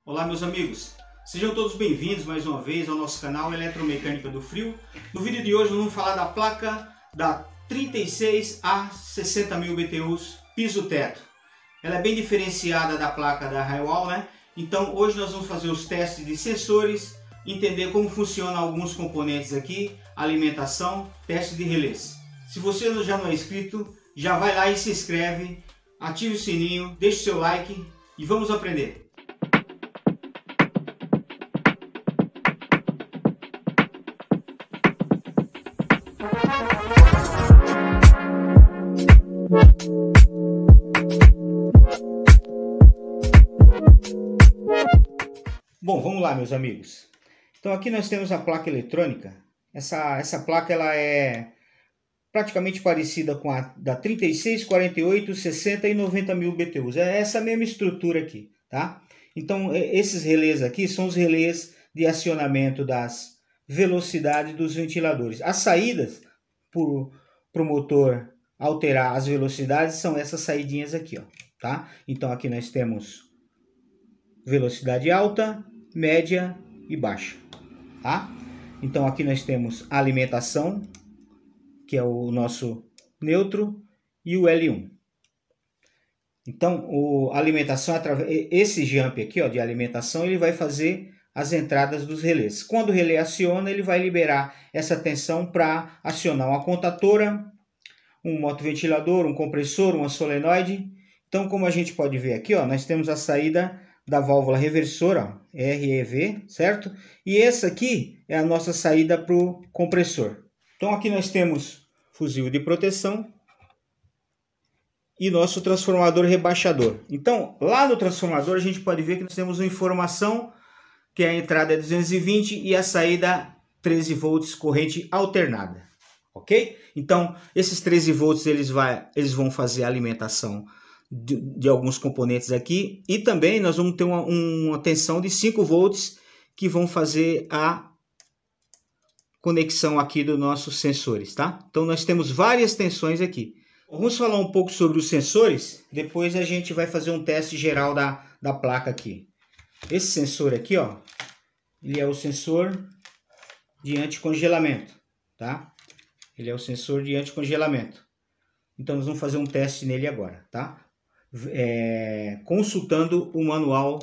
Olá meus amigos, sejam todos bem-vindos mais uma vez ao nosso canal Eletromecânica do Frio. No vídeo de hoje vamos falar da placa da 36 a 60 mil BTUs piso teto. Ela é bem diferenciada da placa da Highwall, né? Então hoje nós vamos fazer os testes de sensores, entender como funcionam alguns componentes aqui, alimentação, teste de relés. Se você já não é inscrito, já vai lá e se inscreve, ative o sininho, deixe seu like e vamos aprender. Bom, vamos lá meus amigos. Então aqui nós temos a placa eletrônica. Essa placa ela é praticamente parecida com a da 36, 48, 60 e 90 mil BTUs. É essa mesma estrutura aqui, tá? Então esses relés aqui são os relés de acionamento das velocidades dos ventiladores. As saídas para o motor alterar as velocidades são essas saidinhas aqui, ó, tá? Então aqui nós temos velocidade alta, média e baixa, tá? Então aqui nós temos a alimentação, que é o nosso neutro, e o L1. Então a alimentação, esse jump aqui, ó, de alimentação, ele vai fazer as entradas dos relés. Quando o relé aciona, ele vai liberar essa tensão para acionar uma contatora, um motoventilador, um compressor, uma solenoide. Então, como a gente pode ver aqui, ó, nós temos a saída da válvula reversora, ó, REV, certo? E essa aqui é a nossa saída para o compressor. Então aqui nós temos fusível de proteção e nosso transformador rebaixador. Então lá no transformador a gente pode ver que nós temos uma informação que a entrada é 220 e a saída 13 volts corrente alternada, ok? Então esses 13 volts eles vão fazer a alimentação de alguns componentes aqui, e também nós vamos ter uma tensão de 5 volts que vão fazer a conexão aqui dos nossos sensores, tá? Então nós temos várias tensões aqui. Vamos falar um pouco sobre os sensores, depois a gente vai fazer um teste geral da placa aqui. Esse sensor aqui, ó, ele é o sensor de anticongelamento, tá? Ele é o sensor de anticongelamento. Então nós vamos fazer um teste nele agora, tá? Consultando o manual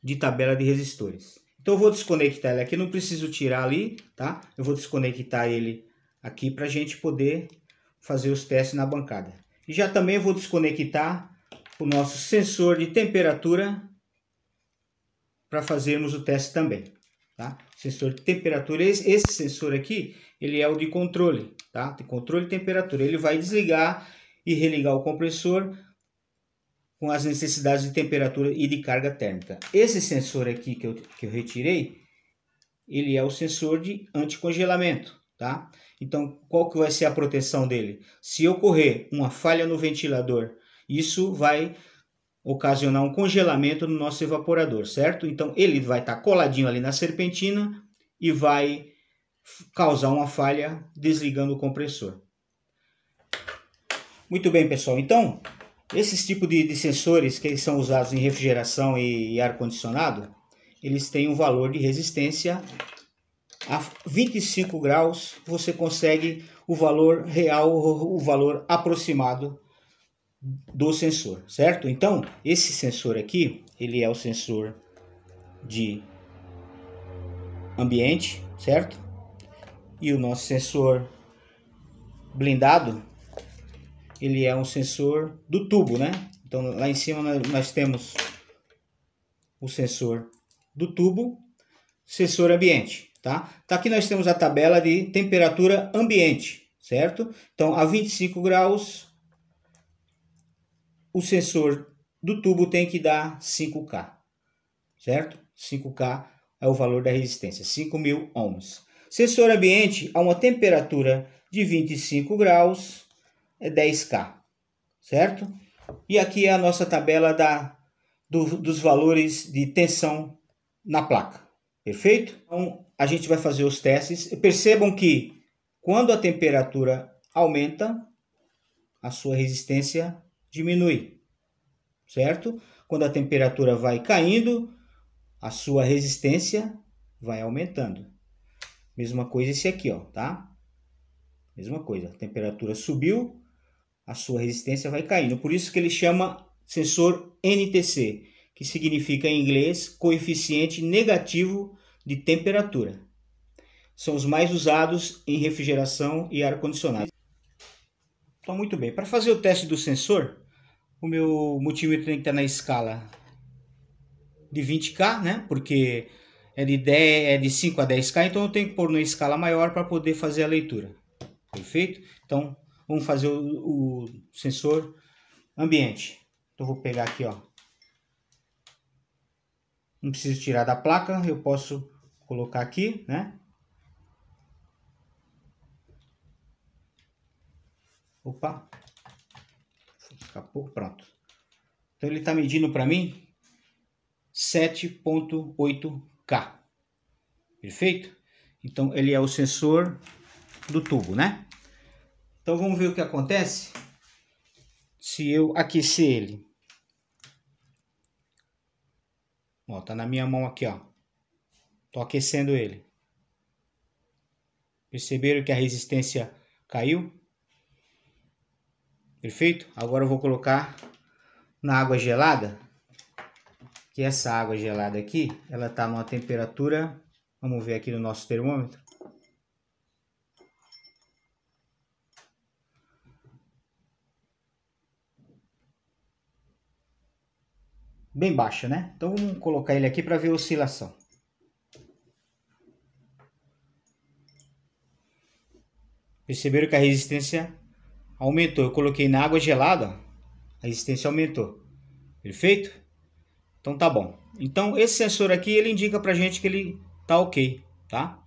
de tabela de resistores. Então eu vou desconectar ele aqui, não preciso tirar ali, tá? Eu vou desconectar ele aqui para a gente poder fazer os testes na bancada. E já também vou desconectar o nosso sensor de temperatura para fazermos o teste também, tá? Sensor de temperatura, esse sensor aqui, ele é o de controle, tá? De controle de temperatura. Ele vai desligar e religar o compressor com as necessidades de temperatura e de carga térmica. Esse sensor aqui que eu retirei, ele é o sensor de anticongelamento, tá? Então, qual que vai ser a proteção dele? Se ocorrer uma falha no ventilador, isso vai ocasionar um congelamento no nosso evaporador, certo? Então, ele vai estar coladinho ali na serpentina e vai causar uma falha desligando o compressor. Muito bem, pessoal. Então, esses tipos de sensores que são usados em refrigeração e ar-condicionado, eles têm um valor de resistência a 25 graus, você consegue o valor real, o valor aproximado do sensor, certo? Então, esse sensor aqui, ele é o sensor de ambiente, certo? E o nosso sensor blindado, ele é um sensor do tubo, né? Então lá em cima nós temos o sensor do tubo, sensor ambiente, tá? Aqui nós temos a tabela de temperatura ambiente, certo? Então a 25 graus o sensor do tubo tem que dar 5K, certo? 5K é o valor da resistência, 5.000 ohms. Sensor ambiente a uma temperatura de 25 graus é 10K, certo? E aqui é a nossa tabela dos valores de tensão na placa, perfeito? Então a gente vai fazer os testes. Percebam que quando a temperatura aumenta, a sua resistência diminui, certo? Quando a temperatura vai caindo, a sua resistência vai aumentando. Mesma coisa esse aqui, ó, tá? Mesma coisa, a temperatura subiu, a sua resistência vai caindo. Por isso que ele chama sensor NTC, que significa em inglês coeficiente negativo de temperatura. São os mais usados em refrigeração e ar-condicionado. Então, muito bem. Para fazer o teste do sensor, o meu multímetro tem que estar na escala de 20K, né? Porque é de 5 a 10K, então eu tenho que pôr na escala maior para poder fazer a leitura. Perfeito? Então, vamos fazer o sensor ambiente. Então, eu vou pegar aqui, ó. Não preciso tirar da placa, eu posso colocar aqui, né? Opa! Escapou, pronto. Então, ele está medindo para mim 7.8K. Perfeito? Então, ele é o sensor do tubo, né? Então, vamos ver o que acontece se eu aquecer ele. Ó, tá na minha mão aqui, ó. Tô aquecendo ele. Perceberam que a resistência caiu? Perfeito? Agora eu vou colocar na água gelada. Que essa água gelada aqui, ela tá numa temperatura, vamos ver aqui no nosso termômetro. Bem baixa, né? Então vamos colocar ele aqui para ver a oscilação. Perceberam que a resistência aumentou. Eu coloquei na água gelada, a resistência aumentou. Perfeito? Então tá bom. Então esse sensor aqui, ele indica pra gente que ele tá ok, tá?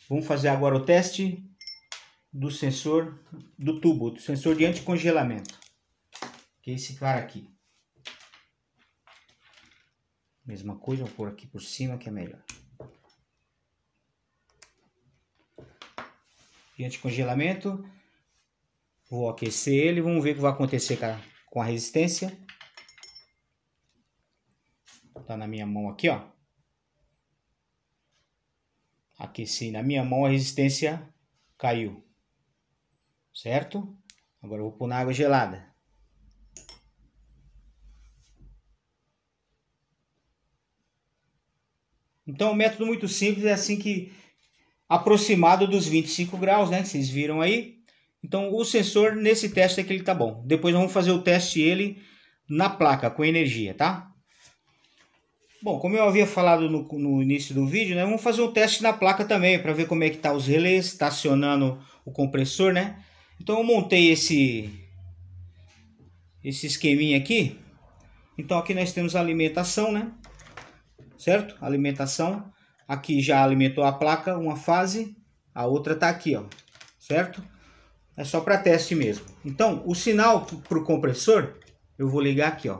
Vamos fazer agora o teste do sensor do tubo, do sensor de anticongelamento. Que é esse cara aqui. Mesma coisa, vou pôr aqui por cima que é melhor. De anticongelamento. Vou aquecer ele, vamos ver o que vai acontecer com a resistência. Tá na minha mão aqui, ó. Aqueci na minha mão, a resistência caiu. Certo? Agora eu vou pôr na água gelada. Então, o método muito simples é assim que aproximado dos 25 graus, né? Que vocês viram aí. Então, o sensor nesse teste aqui ele tá bom. Depois vamos fazer o teste ele na placa com energia, tá? Bom, como eu havia falado no início do vídeo, né? Vamos fazer um teste na placa também para ver como é que tá os relés, está acionando o compressor, né? Então, eu montei esse esqueminha aqui. Então, aqui nós temos a alimentação, né? Certo? Alimentação. Aqui já alimentou a placa, uma fase. A outra tá aqui, ó. Certo? É só para teste mesmo. Então, o sinal para o compressor, eu vou ligar aqui, ó.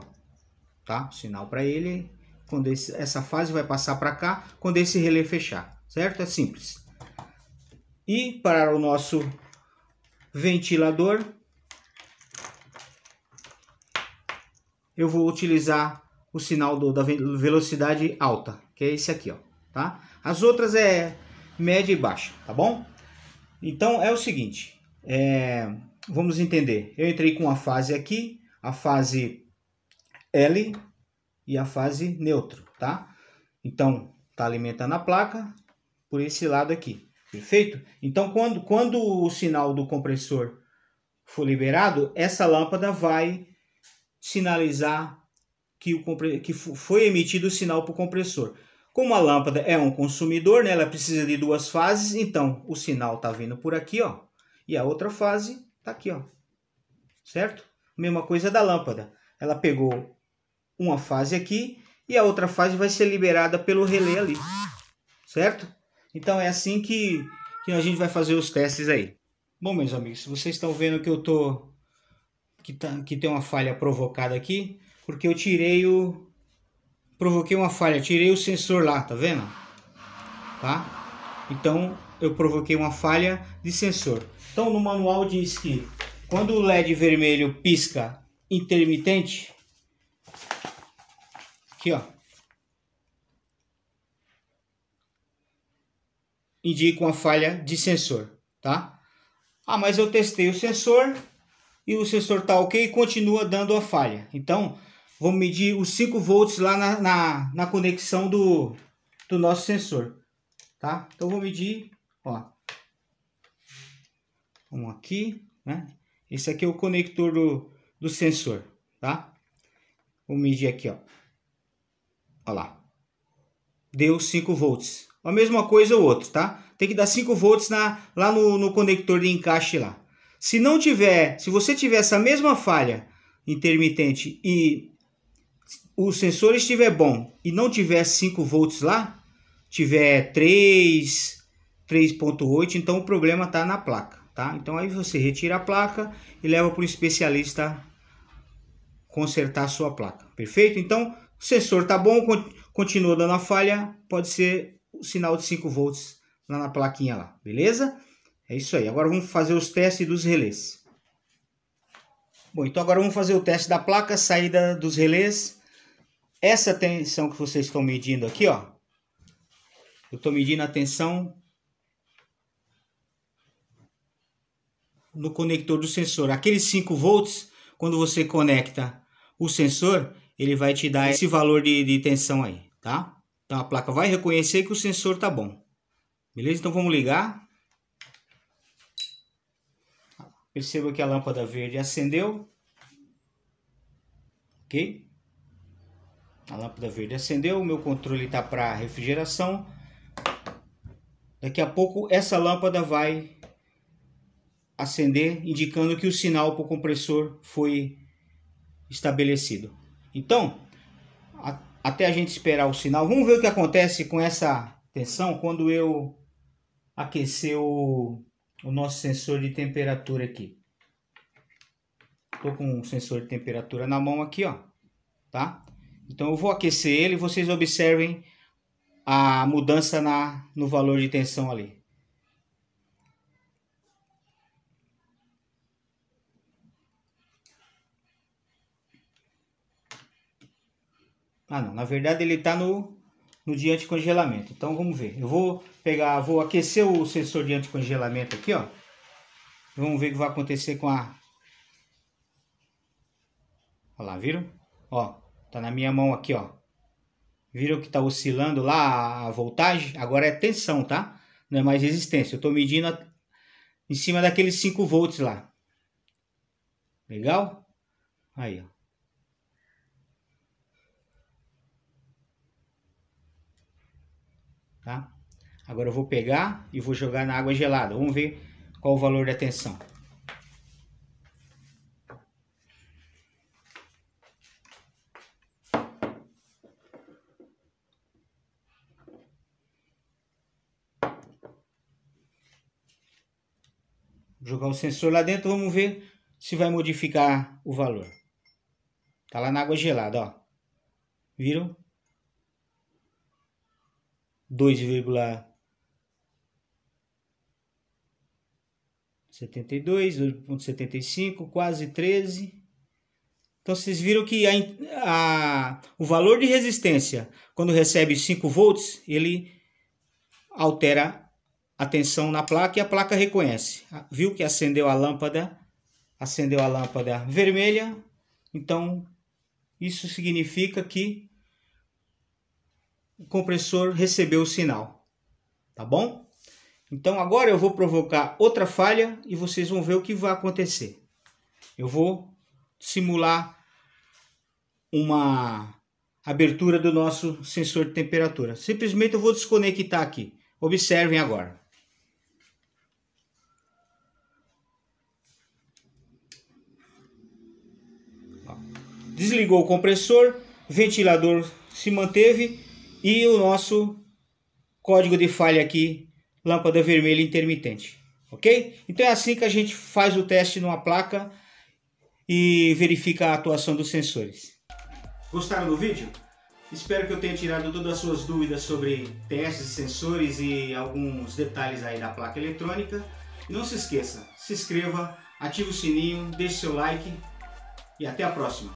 Tá? O sinal para ele, quando essa fase vai passar para cá, quando esse relé fechar. Certo? É simples. E para o nosso ventilador, eu vou utilizar o sinal da velocidade alta, que é esse aqui, ó, tá? As outras é média e baixa, tá bom? Então é o seguinte, vamos entender. Eu entrei com a fase aqui, a fase L e a fase neutro, tá? Então tá alimentando a placa por esse lado aqui, perfeito? Então quando o sinal do compressor for liberado, essa lâmpada vai sinalizar que foi emitido o sinal para o compressor. Como a lâmpada é um consumidor, né, ela precisa de duas fases, então o sinal está vindo por aqui, ó, e a outra fase está aqui, ó, certo? Mesma coisa da lâmpada, ela pegou uma fase aqui e a outra fase vai ser liberada pelo relé ali, certo? Então é assim que a gente vai fazer os testes aí. Bom, meus amigos, vocês estão vendo que eu tô que tem uma falha provocada aqui, porque eu provoquei uma falha, tirei o sensor lá, tá vendo? Tá? Então eu provoquei uma falha de sensor. Então no manual diz que quando o LED vermelho pisca intermitente, Aqui, ó. Indica uma falha de sensor, tá? Ah, mas eu testei o sensor e o sensor tá ok e continua dando a falha. Então, vamos medir os 5 volts lá na conexão do nosso sensor, tá? Então, vou medir, ó. Vamos aqui, né? Esse aqui é o conector do sensor, tá? Vou medir aqui, ó. Olha lá. Deu 5 volts. A mesma coisa o outro, tá? Tem que dar 5 volts lá no conector de encaixe lá. Se não tiver, se você tiver essa mesma falha intermitente e o sensor estiver bom e não tiver 5 volts lá, tiver 3.8, então o problema está na placa, tá? Então aí você retira a placa e leva para o especialista consertar a sua placa, perfeito? Então o sensor tá bom, continua dando a falha, pode ser o sinal de 5 volts lá na plaquinha lá, beleza? É isso aí, agora vamos fazer os testes dos relés. Bom, então agora vamos fazer o teste da placa, saída dos relés. Essa tensão que vocês estão medindo aqui, ó. Eu estou medindo a tensão no conector do sensor. Aqueles 5 volts, quando você conecta o sensor, ele vai te dar esse valor de tensão aí, tá? Então a placa vai reconhecer que o sensor tá bom. Beleza? Então vamos ligar. Perceba que a lâmpada verde acendeu. Ok? A lâmpada verde acendeu. O meu controle está para refrigeração. Daqui a pouco essa lâmpada vai acender, indicando que o sinal para o compressor foi estabelecido. Então, até a gente esperar o sinal, vamos ver o que acontece com essa tensão quando eu aquecer o nosso sensor de temperatura aqui. Estou com um sensor de temperatura na mão aqui, ó, tá? Então eu vou aquecer ele e vocês observem a mudança no valor de tensão ali. Ah, não, na verdade ele está no de anticongelamento. Então vamos ver. Eu vou aquecer o sensor de anticongelamento aqui, ó. Vamos ver o que vai acontecer com a... Olha lá, viram? Ó, tá na minha mão aqui, ó. Viram que tá oscilando lá a voltagem? Agora é tensão, tá? Não é mais resistência. Eu tô medindo em cima daqueles 5 volts lá. Legal? Aí, ó. Tá? Agora eu vou pegar e vou jogar na água gelada. Vamos ver qual o valor da tensão. Vou jogar o sensor lá dentro, vamos ver se vai modificar o valor. Tá lá na água gelada, ó. Viram? 2,72, 2,75, quase 13. Então vocês viram que o valor de resistência, quando recebe 5 volts, ele altera a tensão na placa e a placa reconhece. Viu que acendeu a lâmpada vermelha? Então isso significa que o compressor recebeu o sinal, tá bom? Então agora eu vou provocar outra falha e vocês vão ver o que vai acontecer. Eu vou simular uma abertura do nosso sensor de temperatura. Simplesmente eu vou desconectar aqui. Observem agora. Desligou o compressor, o ventilador se manteve e o nosso código de falha aqui, lâmpada vermelha intermitente, ok? Então é assim que a gente faz o teste numa placa e verifica a atuação dos sensores. Gostaram do vídeo? Espero que eu tenha tirado todas as suas dúvidas sobre testes, sensores e alguns detalhes aí da placa eletrônica. E não se esqueça, se inscreva, ative o sininho, deixe seu like e até a próxima.